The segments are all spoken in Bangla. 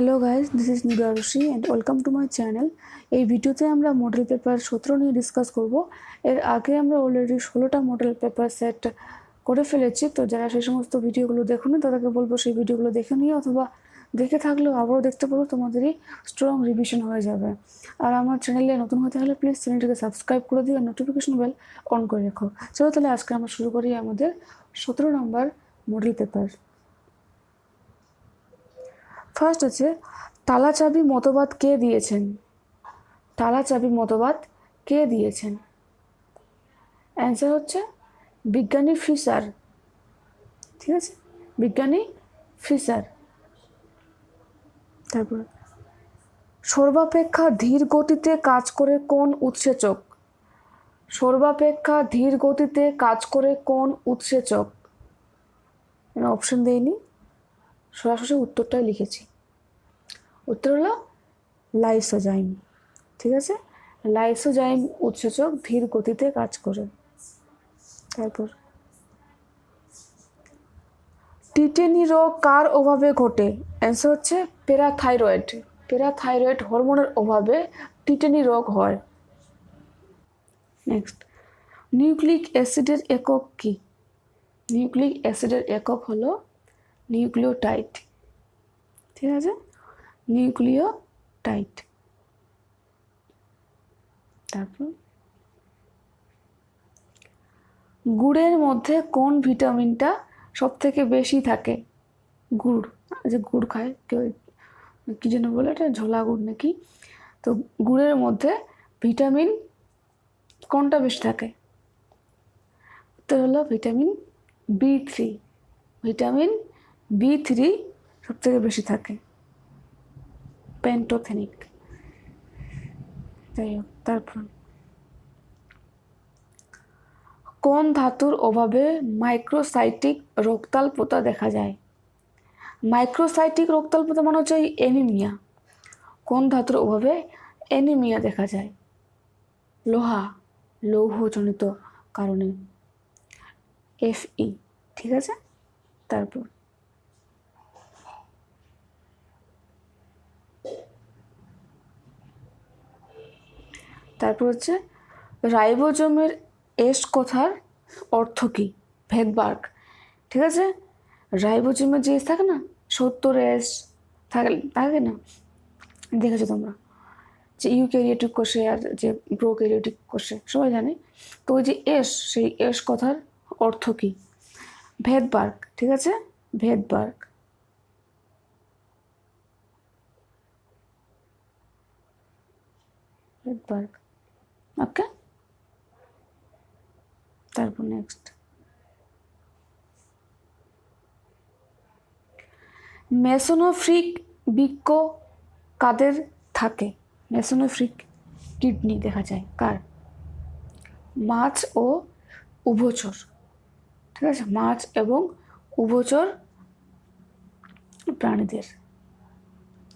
Hello guys, this is Nibiya Rushi and welcome to my channel. এই ভিডিওতে আমরা মডেল পেপার 17 নিয়ে ডিসকাস করব। এর আগে আমরা অলরেডি 16টা মডেল পেপার সেট করে ফেলেছি। তো যারা সেই সমস্ত ভিডিওগুলো দেখুন তাদেরকে বলবো সেই ভিডিওগুলো দেখে নিও, অথবা দেখে থাকলেও আবারও দেখতে পারো, তোমাদেরই স্ট্রং রিভিশন হয়ে যাবে। আর আমার চ্যানেলে নতুন হতে হলে প্লিজ চ্যানেলটিকে সাবস্ক্রাইব করে দিও আর নোটিফিকেশন বেল অন করে রেখো। চলো তাহলে আজকে আমরা শুরু করি আমাদের 17 নম্বর মডেল পেপার। ফার্স্ট আছে, তালা চাবি মতবাদ কে দিয়েছেন? তালা চাবি মতবাদ কে দিয়েছেন? অ্যান্সার হচ্ছে বিজ্ঞানী ফিশার। ঠিক আছে, বিজ্ঞানী ফিশার। তারপর, সর্বাপেক্ষা ধীর গতিতে কাজ করে কোন উৎসেচক? সর্বাপেক্ষা ধীর গতিতে কাজ করে কোন উৎসেচক? অপশন দেইনি, সরাসরি উত্তরটাই লিখেছি। উত্তর হলো লাইসোজাইম। ঠিক আছে, লাইসোজাইম উৎসেচক ধীর গতিতে কাজ করে। তারপর, টিটেনি রোগ কার অভাবে ঘটে? অ্যান্সার হচ্ছে প্যারাথাইরয়েড। প্যারাথাইরয়েড হরমোনের অভাবে টিটেনি রোগ হয়। নেক্সট, নিউক্লিক অ্যাসিডের একক কি? নিউক্লিক অ্যাসিডের একক হলো নিউক্লিওটাইড। ঠিক আছে, নিউক্লিওটাইড। তারপর, গুড়ের মধ্যে কোন ভিটামিনটা সব থেকে বেশি থাকে? গুড়, যে গুড় খায় কেউ, কী যেন বলে এটা, ঝোলা গুড় নাকি? তো গুড়ের মধ্যে ভিটামিন কোনটা বেশি থাকে? তো হলো ভিটামিন B3। ভিটামিন B3 সব থেকে বেশি থাকে, প্যান্টোথেনিক। যাই হোক, তারপর, কোন ধাতুর অভাবে মাইক্রোসাইটিক রক্তাল্পতা দেখা যায়? মাইক্রোসাইটিক রক্তাল্পতা মানে হচ্ছে অ্যানিমিয়া। কোন ধাতুর অভাবে অ্যানিমিয়া দেখা যায়? লোহা, লৌহজনিত কারণে, Fe। ঠিক আছে। তারপর হচ্ছে রাইবোজোমের এস কথার অর্থ কী? ভেগবার্গ। ঠিক আছে, রাইবোজোমের যে এস থাকে না, 70S থাকে না, দেখেছো তোমরা, যে ইউক্যারিওটিক কোষে আর যে প্রোক্যারিওটিক কোষে, সবাই জানে। তো ওই যে এস, সেই এস কথার অর্থ কী? ভেগবার্গ। ঠিক আছে, ভেগবার্গ। ভেগবার্গ, ওকে। তারপর নেক্সট, মেসোনোফ্রিক বৃক্ক কাদের থাকে? মেসোনোফ্রিক কিডনি দেখা যায় কার? মাছ ও উভচর। ঠিক আছে, মাছ এবং উভচর প্রাণীদের।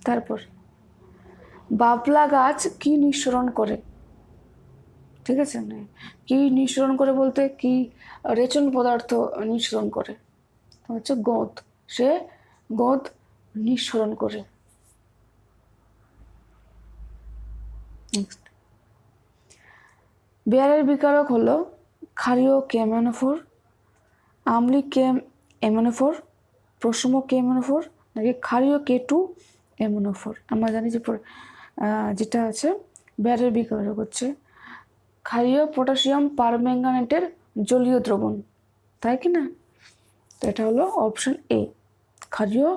তারপর, বাবলা গাছ কি নিঃসরণ করে? ঠিক আছে, কি নিঃসরণ করে বলতে কি রেচন পদার্থ নিঃসরণ করে? হচ্ছে গোঁদ, সে গোঁদ নিঃসরণ করে। নেক্সট, বেয়ারের বিকারক হলো ক্ষারীয় কেমনোফোর, আম্লিক কেমনোফোর, প্রশম কেমনোফোর, নাকি ক্ষারীয় K2 এমনোফোর? আমরা জানি যে যেটা আছে বেয়ারের বিকারক হচ্ছে ক্ষারীয় পটাশিয়াম পারম্যাঙ্গানেটের জলীয় দ্রবণ, তাই কি না? তো এটা হলো অপশন এ, ক্ষারীয়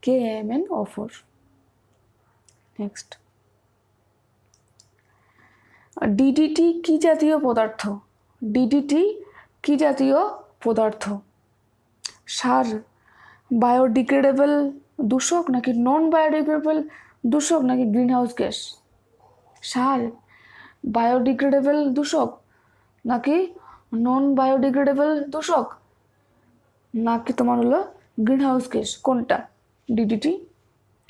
KMnO4। নেক্সট, DDT কি জাতীয় পদার্থ? DDT কি জাতীয় পদার্থ? সার, বায়োডিগ্রেডেবল দূষক, নাকি নন বায়োডিগ্রেডেবল দূষক, নাকি গ্রিনহাউস গ্যাস? সার, বায়োডিগ্রেডেবল দূষক, নাকি নন বায়োডিগ্রেডেবল দূষক, নাকি তোমার হলো গ্রিনহাউস গ্যাস? কোনটা? DDT।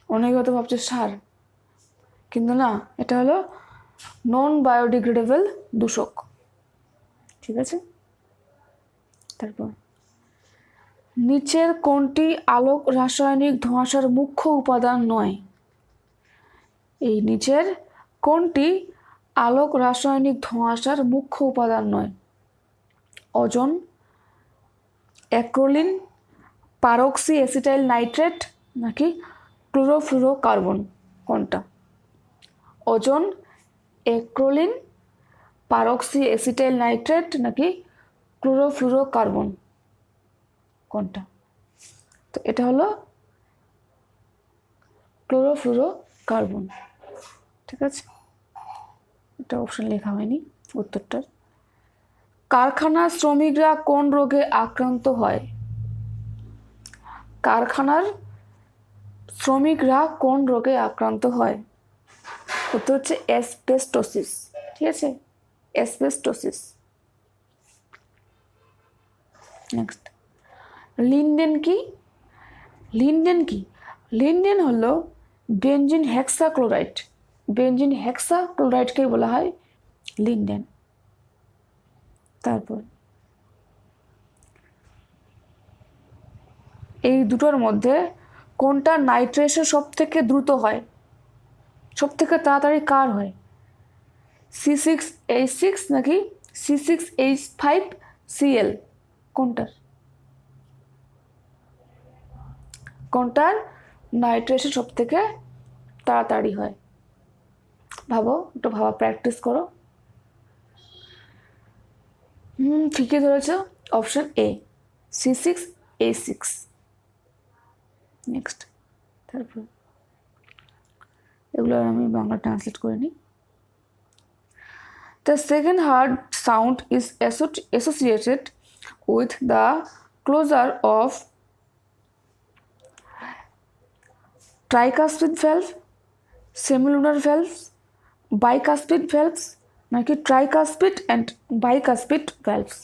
অনেকে হয়তো ভাবছে সার, কিন্তু না, এটা হলো নন বায়োডিগ্রেডেবল দূষক। ঠিক আছে। তারপর, নিচের কোনটি আলোক রাসায়নিক ধোঁয়াশার মুখ্য উপাদান নয়? এই নিচের কোনটি আলোক রাসায়নিক ধোঁয়াশার মুখ্য উপাদান নয়? ওজোন, অ্যাক্রিলিন, পারক্সি অ্যাসিটাইল নাইট্রেট নাকি ক্লোরোফ্লুরোকার্বন? কোনটা? ওজোন, অ্যাক্রিলিন, পারক্সি অ্যাসিটাইল নাইট্রেট নাকি ক্লোরোফ্লুরোকার্বন? কোনটা? তো এটা হলো ক্লোরোফ্লুরোকার্বন। ঠিক আছে, এটা অপশন লেখা হয়নি উত্তরটার। কারখানার শ্রমিকরা কোন রোগে আক্রান্ত হয়? কারখানার শ্রমিকরা কোন রোগে আক্রান্ত হয়? উত্তর হচ্ছে অ্যাসবেস্টোসিস। ঠিক আছে, অ্যাসবেস্টোসিস। নেক্সট, লিনডেন কি? লিনডেন কি? লিনডেন হলো বেনজিন হেক্সাক্লোরাইড। বেনজিন হেক্সাক্লোরাইডকে বলা হয় লিনডেন। তারপর এই দুটোর মধ্যে কোনটা নাইট্রেশন সব থেকে দ্রুত হয়, সব থেকে তাড়াতাড়ি কার হয়? C6H6 নাকি C6H5Cl? কোনটার? কোনটার নাইট্রেশন সব থেকে তাড়াতাড়ি হয়? ভাবো, একটু ভাবা, প্র্যাকটিস করো। ঠিকই ধরেছ, অপশন এ, C6H6। নেক্সট, তারপর এগুলো আমি বাংলা ট্রান্সলেট করে নিই। The second hard sound is associated with the closure of tricuspid valve, semilunar valves, bicuspid valves নাকি tricuspid and bicuspid valves?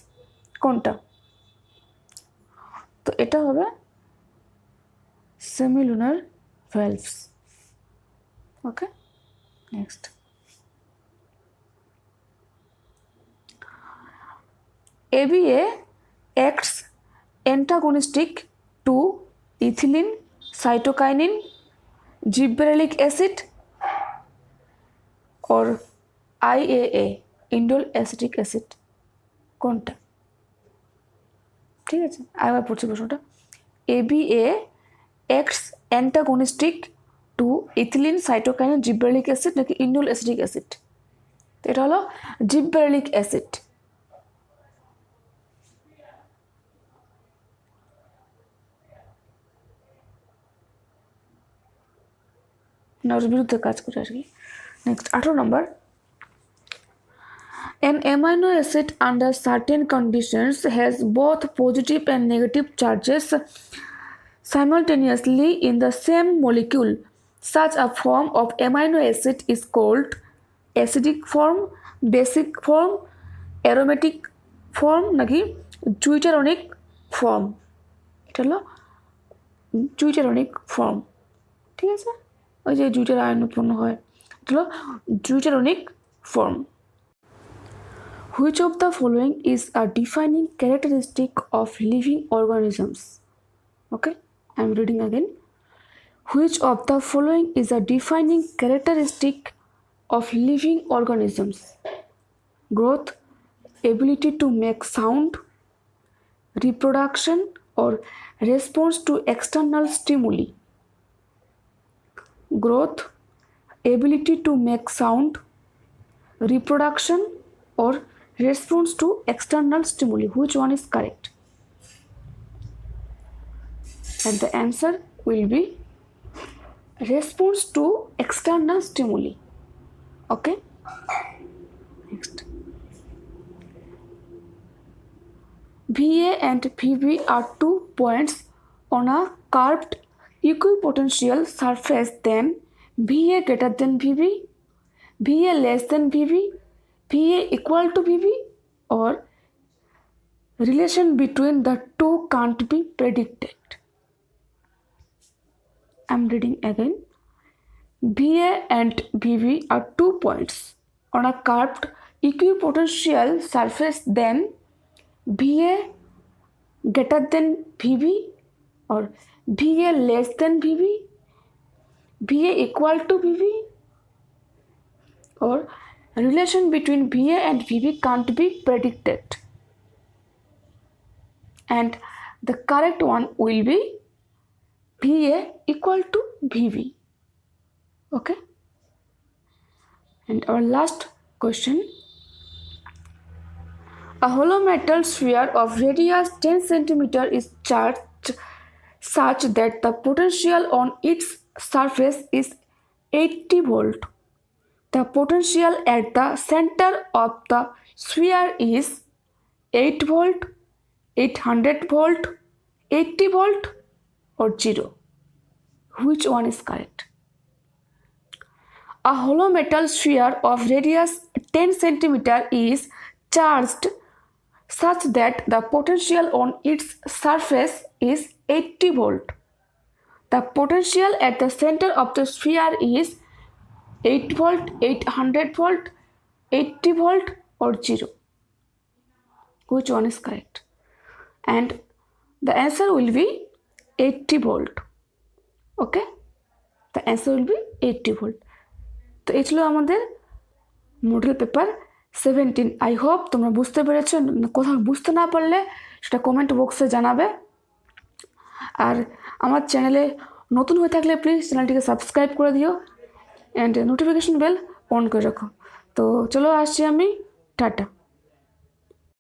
কোনটা? তো এটা হবে semilunar valves। Okay, next, ABA acts antagonistic to ethylene, cytokinin, gibberellic acid or IAA, indole acetic acid? কোনটা? ঠিক আছে, আবার পড়ছি প্রশ্নটা। ABA acts antagonistic to ethylene, cytokinin, gibberellic acid নাকি indole acetic acid? এটা হলো gibberellic acid। না, ওর বিরুদ্ধে কাজ করে আর কি। Next, 18 number, an amino acid under certain conditions has both positive and negative charges simultaneously in the same molecule. Such a form of amino acid is called acidic form, basic form, aromatic form নাকি deuteronic form? এটা হলো deuteronic form। ঠিক আছে, ওই যে দুইটার আয়ন উৎপন্ন হয়, এটা হলো deuteronic form। Which of the following is a defining characteristic of living organisms? Okay, I am reading again. Which of the following is a defining characteristic of living organisms? Growth, ability to make sound, reproduction or response to external stimuli? Growth, ability to make sound, reproduction or response to external stimuli. Which one is correct? And the answer will be response to external stimuli. Okay, next, VA and VB are 2 points on a curved equipotential surface, then VA greater than VB, VA less than VB, VA equal to VB, or relation between the two can't be predicted? I'm reading again. VA and VB are 2 points on a curved equipotential surface, then VA greater than VB or VA less than VB, VA equal to VB, or relation between VA and VB can't be predicted, and the correct one will be VA equal to VB. Okay, and our last question: a hollow metal sphere of radius 10 cm is charged such that the potential on its surface is 80 volt. The potential at the center of the sphere is 8 volt, 800 volt, 80 volt, or 0. Which one is correct? A hollow metal sphere of radius 10 cm is charged such that the potential on its surface is 80 volt. The potential at the center of the sphere is 8 volt, 800 volt, 80 volt, or 0. Which one is correct? And the answer will be 80 volt. Okay, the answer will be 80 volt. তো এই ছিল আমাদের মডেল পেপার 17। আই হোপ তোমরা বুঝতে পেরেছো। কোথাও বুঝতে না পারলে সেটা কমেন্ট বক্সে জানাবে। আর আমার চ্যানেলে নতুন হয়ে থাকলে প্লিজ চ্যানেলটিকে সাবস্ক্রাইব করে দিও অ্যান্ড নোটিফিকেশন বেল অন করে রাখো। তো চলো আসছি আমি, টাটা।